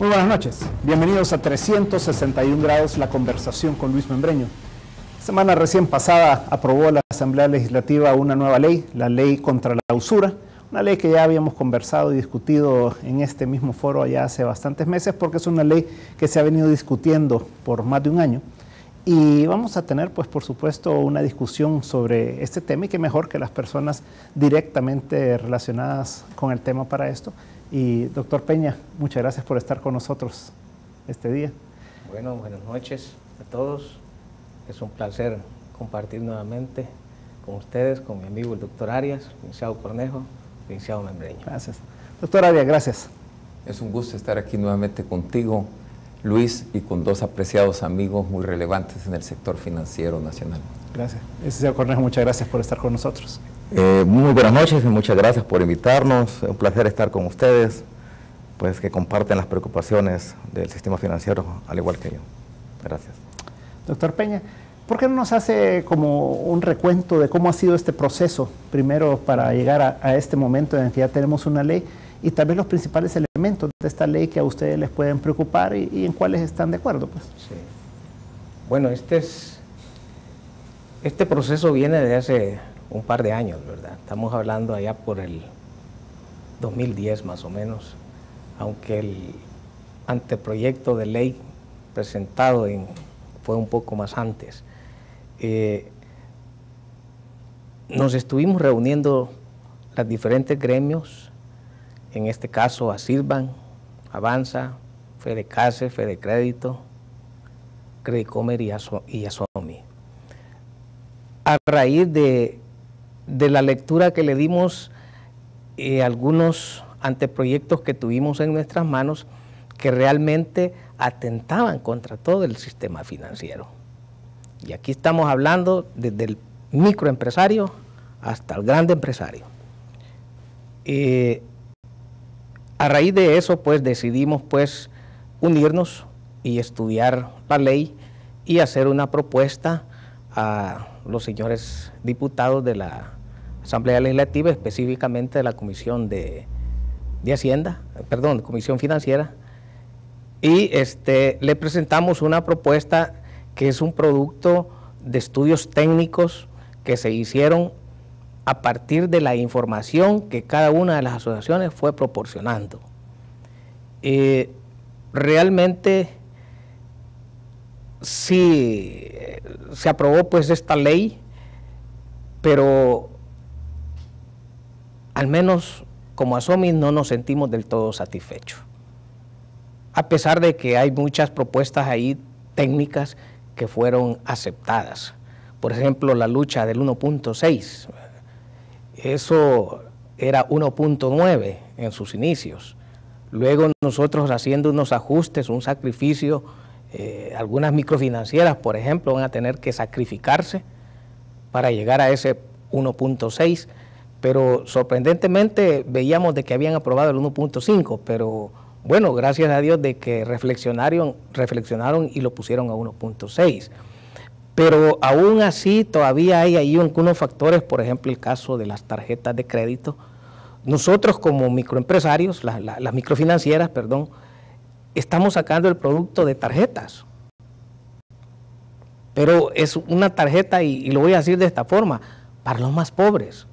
Muy buenas noches, bienvenidos a 361 grados, la conversación con Luis Membreño. Semana recién pasada aprobó la Asamblea Legislativa una nueva ley, la Ley contra la Usura, una ley que ya habíamos conversado y discutido en este mismo foro ya hace bastantes meses, porque es una ley que se ha venido discutiendo por más de un año. Y vamos a tener, pues, por supuesto, una discusión sobre este tema, y qué mejor que las personas directamente relacionadas con el tema para esto. Y doctor Peña, muchas gracias por estar con nosotros este día. Bueno, buenas noches a todos. Es un placer compartir nuevamente con ustedes, con mi amigo el doctor Arias, licenciado Cornejo, licenciado Membreño. Gracias. Doctor Arias, gracias. Es un gusto estar aquí nuevamente contigo, Luis, y con dos apreciados amigos muy relevantes en el sector financiero nacional. Gracias. Licenciado Cornejo, muchas gracias por estar con nosotros. Muy buenas noches y muchas gracias por invitarnos. Es un placer estar con ustedes, pues que comparten las preocupaciones del sistema financiero, al igual que yo. Gracias. Doctor Peña, ¿por qué no nos hace como un recuento de cómo ha sido este proceso, primero para llegar a este momento en que ya tenemos una ley, y tal vez los principales elementos de esta ley que a ustedes les pueden preocupar y en cuáles están de acuerdo? Pues. Sí. Bueno, este proceso viene de hace un par de años, ¿verdad? Estamos hablando allá por el 2010 más o menos, aunque el anteproyecto de ley presentado fue un poco más antes. Nos estuvimos reuniendo los diferentes gremios, en este caso ASIRBAN, Avanza, FEDECASE, FEDECRÉDITO, Credicomer y ASOMI. A raíz de la lectura que le dimos, algunos anteproyectos que tuvimos en nuestras manos que realmente atentaban contra todo el sistema financiero. Y aquí estamos hablando desde el microempresario hasta el grande empresario. A raíz de eso, pues, decidimos, pues, unirnos y estudiar la ley y hacer una propuesta a los señores diputados de la Asamblea Legislativa, específicamente de la Comisión de Hacienda, perdón, Comisión Financiera, y le presentamos una propuesta que es un producto de estudios técnicos que se hicieron a partir de la información que cada una de las asociaciones fue proporcionando. Realmente sí se aprobó, pues, esta ley, pero al menos como ASOMI no nos sentimos del todo satisfechos, a pesar de que hay muchas propuestas ahí técnicas que fueron aceptadas. Por ejemplo, la lucha del 1.6, eso era 1.9 en sus inicios. Luego nosotros, haciendo unos ajustes, un sacrificio, algunas microfinancieras, por ejemplo, van a tener que sacrificarse para llegar a ese 1.6, pero sorprendentemente veíamos de que habían aprobado el 1.5, pero bueno, gracias a Dios de que reflexionaron y lo pusieron a 1.6. Pero aún así todavía hay ahí algunos factores, por ejemplo el caso de las tarjetas de crédito. Nosotros como microempresarios, las microfinancieras, perdón, estamos sacando el producto de tarjetas. Pero es una tarjeta, y lo voy a decir de esta forma, para los más pobres,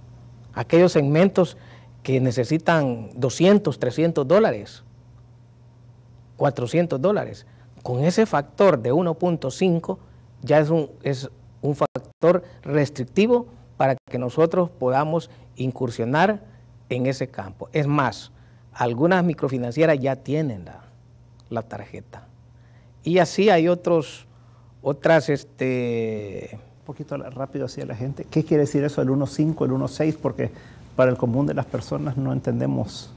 aquellos segmentos que necesitan 200, 300 dólares, 400 dólares. Con ese factor de 1.5 ya es un factor restrictivo para que nosotros podamos incursionar en ese campo. Es más, algunas microfinancieras ya tienen la tarjeta. Y así hay otras... Un poquito rápido así a la gente. ¿Qué quiere decir eso, el 1.5, el 1.6? Porque para el común de las personas no entendemos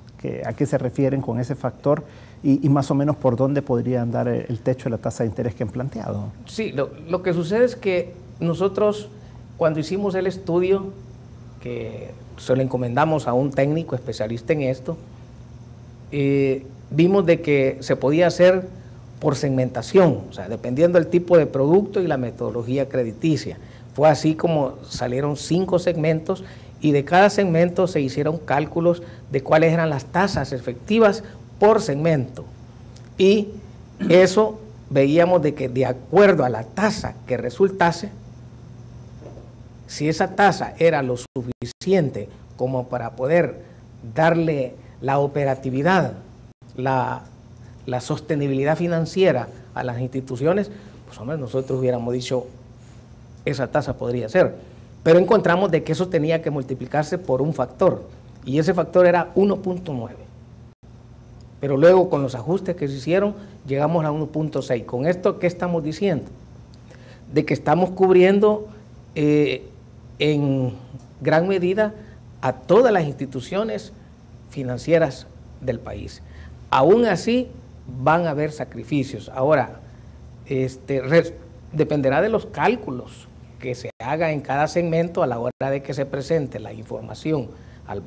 a qué se refieren con ese factor y más o menos por dónde podría andar el techo de la tasa de interés que han planteado. Sí, lo que sucede es que nosotros, cuando hicimos el estudio, que se lo encomendamos a un técnico especialista en esto, vimos de que se podía hacer por segmentación, o sea, dependiendo del tipo de producto y la metodología crediticia. Fue así como salieron 5 segmentos y de cada segmento se hicieron cálculos de cuáles eran las tasas efectivas por segmento. Y eso veíamos de que de acuerdo a la tasa que resultase, si esa tasa era lo suficiente como para poder darle la operatividad, la sostenibilidad financiera a las instituciones, pues hombre, nosotros hubiéramos dicho, esa tasa podría ser. Pero encontramos de que eso tenía que multiplicarse por un factor, y ese factor era 1.9. Pero luego con los ajustes que se hicieron, llegamos a 1.6. ¿Con esto qué estamos diciendo? De que estamos cubriendo en gran medida a todas las instituciones financieras del país. Aún así, van a haber sacrificios. Ahora, dependerá de los cálculos que se haga en cada segmento a la hora de que se presente la información al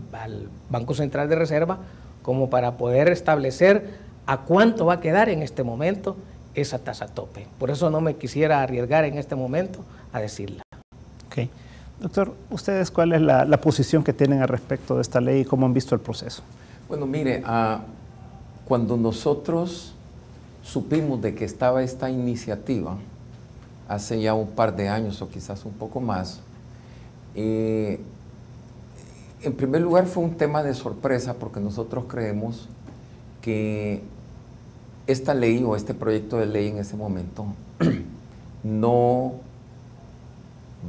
Banco Central de Reserva, como para poder establecer a cuánto va a quedar en este momento esa tasa tope. Por eso no me quisiera arriesgar en este momento a decirla. Ok. Doctor, ¿ustedes cuál es la posición que tienen al respecto de esta ley y cómo han visto el proceso? Bueno, mire, cuando nosotros supimos de que estaba esta iniciativa, hace ya un par de años o quizás un poco más, en primer lugar fue un tema de sorpresa porque nosotros creemos que esta ley o este proyecto de ley en ese momento no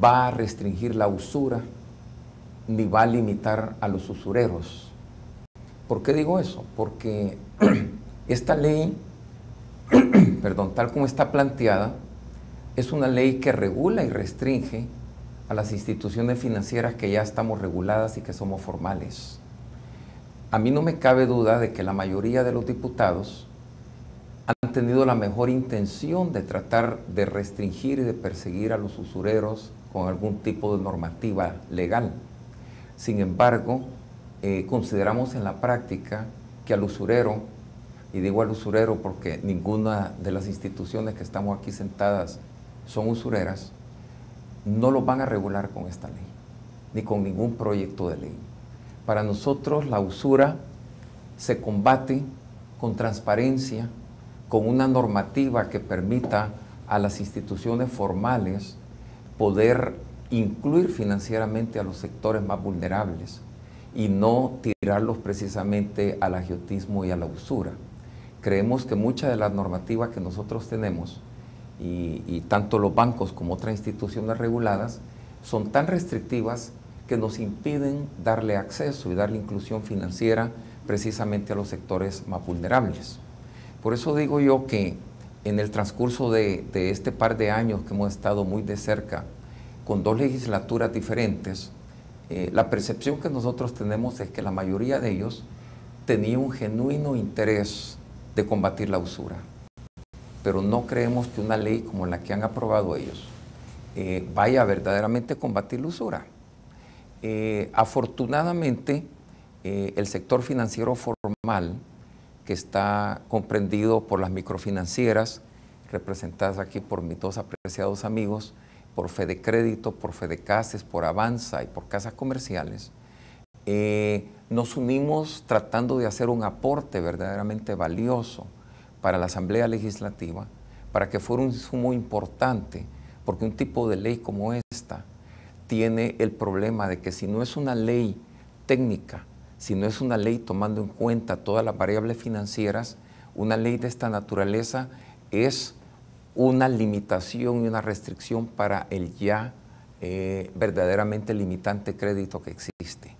va a restringir la usura ni va a limitar a los usureros. ¿Por qué digo eso? Porque esta ley, perdón, tal como está planteada, es una ley que regula y restringe a las instituciones financieras que ya estamos reguladas y que somos formales. A mí no me cabe duda de que la mayoría de los diputados han tenido la mejor intención de tratar de restringir y de perseguir a los usureros con algún tipo de normativa legal. Sin embargo, consideramos en la práctica que al usurero, y digo al usurero porque ninguna de las instituciones que estamos aquí sentadas son usureras, no los van a regular con esta ley, ni con ningún proyecto de ley. Para nosotros la usura se combate con transparencia, con una normativa que permita a las instituciones formales poder incluir financieramente a los sectores más vulnerables y no tirarlos precisamente al agiotismo y a la usura. Creemos que muchas de las normativas que nosotros tenemos, y tanto los bancos como otras instituciones reguladas, son tan restrictivas que nos impiden darle acceso y darle inclusión financiera precisamente a los sectores más vulnerables. Por eso digo yo que en el transcurso de este par de años que hemos estado muy de cerca con dos legislaturas diferentes, la percepción que nosotros tenemos es que la mayoría de ellos tenía un genuino interés de combatir la usura. Pero no creemos que una ley como la que han aprobado ellos vaya a verdaderamente combatir la usura. Afortunadamente, el sector financiero formal, que está comprendido por las microfinancieras, representadas aquí por mis dos apreciados amigos, por Fedecrédito, por Fedecases, por Avanza y por Casas Comerciales, nos unimos tratando de hacer un aporte verdaderamente valioso para la Asamblea Legislativa, para que fuera un insumo importante, porque un tipo de ley como esta tiene el problema de que si no es una ley técnica, si no es una ley tomando en cuenta todas las variables financieras, una ley de esta naturaleza es una limitación y una restricción para el ya verdaderamente limitante crédito que existe.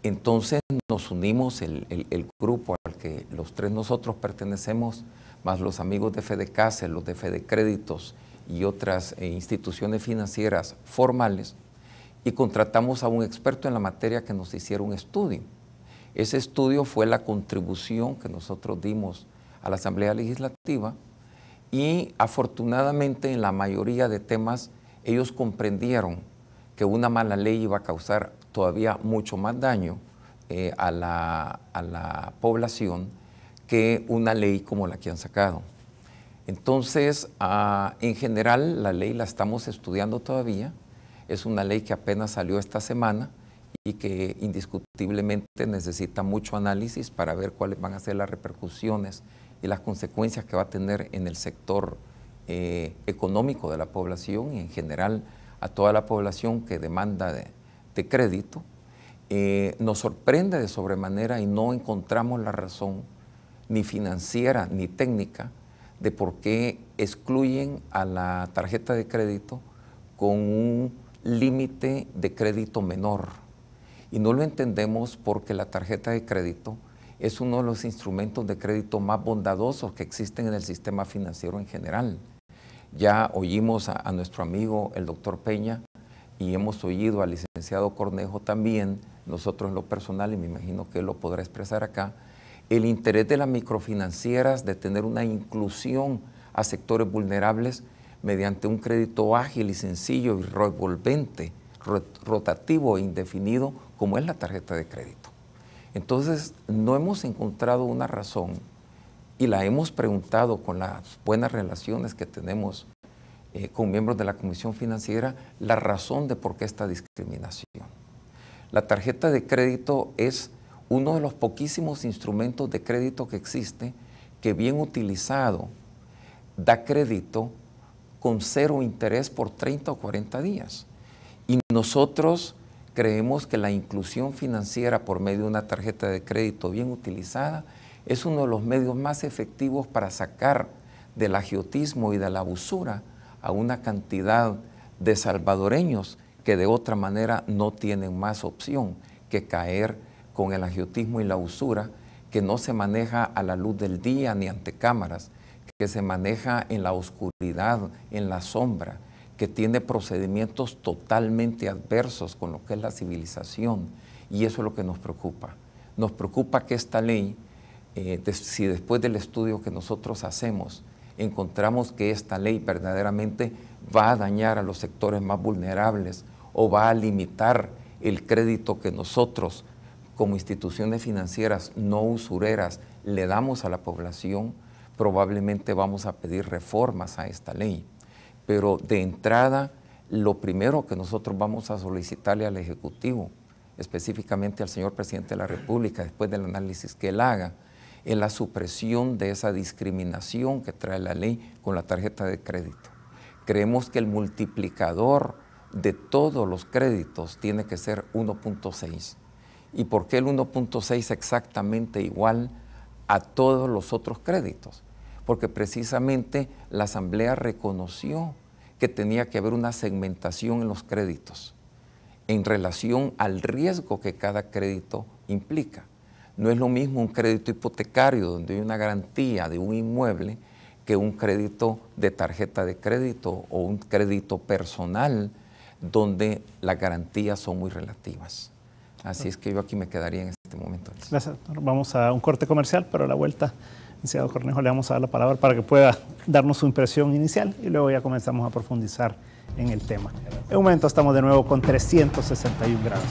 Entonces nos unimos, el grupo al que los tres nosotros pertenecemos, más los amigos de Fedecase, los de Fedecréditos y otras instituciones financieras formales, y contratamos a un experto en la materia que nos hiciera un estudio. Ese estudio fue la contribución que nosotros dimos a la Asamblea Legislativa y afortunadamente en la mayoría de temas ellos comprendieron que una mala ley iba a causar todavía mucho más daño a la población que una ley como la que han sacado. Entonces, en general, la ley la estamos estudiando todavía. Es una ley que apenas salió esta semana y que indiscutiblemente necesita mucho análisis para ver cuáles van a ser las repercusiones y las consecuencias que va a tener en el sector económico de la población y en general a toda la población que demanda de crédito, nos sorprende de sobremanera y no encontramos la razón ni financiera ni técnica de por qué excluyen a la tarjeta de crédito con un límite de crédito menor. Y no lo entendemos porque la tarjeta de crédito es uno de los instrumentos de crédito más bondadosos que existen en el sistema financiero en general. Ya oímos a nuestro amigo el doctor Peña y hemos oído al licenciado Cornejo también, nosotros en lo personal, y me imagino que él lo podrá expresar acá, el interés de las microfinancieras de tener una inclusión a sectores vulnerables mediante un crédito ágil y sencillo y revolvente, rotativo e indefinido, como es la tarjeta de crédito. Entonces, no hemos encontrado una razón y la hemos preguntado con las buenas relaciones que tenemos con miembros de la Comisión Financiera, la razón de por qué esta discriminación. La tarjeta de crédito es uno de los poquísimos instrumentos de crédito que existe que bien utilizado da crédito con 0 interés por 30 o 40 días. Y nosotros creemos que la inclusión financiera por medio de una tarjeta de crédito bien utilizada es uno de los medios más efectivos para sacar del agiotismo y de la usura a una cantidad de salvadoreños que de otra manera no tienen más opción que caer con el agiotismo y la usura, que no se maneja a la luz del día ni ante cámaras, que se maneja en la oscuridad, en la sombra, que tiene procedimientos totalmente adversos con lo que es la civilización, y eso es lo que nos preocupa. Nos preocupa que esta ley, si después del estudio que nosotros hacemos, encontramos que esta ley verdaderamente va a dañar a los sectores más vulnerables o va a limitar el crédito que nosotros, como instituciones financieras no usureras, le damos a la población, probablemente vamos a pedir reformas a esta ley. Pero de entrada, lo primero que nosotros vamos a solicitarle al Ejecutivo, específicamente al señor Presidente de la República, después del análisis que él haga, es la supresión de esa discriminación que trae la ley con la tarjeta de crédito. Creemos que el multiplicador de todos los créditos tiene que ser 1.6. ¿Y por qué el 1.6 exactamente igual a todos los otros créditos? Porque precisamente la Asamblea reconoció que tenía que haber una segmentación en los créditos en relación al riesgo que cada crédito implica. No es lo mismo un crédito hipotecario donde hay una garantía de un inmueble que un crédito de tarjeta de crédito o un crédito personal donde las garantías son muy relativas. Así es que yo aquí me quedaría en este momento. Gracias. Vamos a un corte comercial, pero a la vuelta, licenciado Cornejo, le vamos a dar la palabra para que pueda darnos su impresión inicial y luego ya comenzamos a profundizar en el tema. En un momento estamos de nuevo con 361 grados.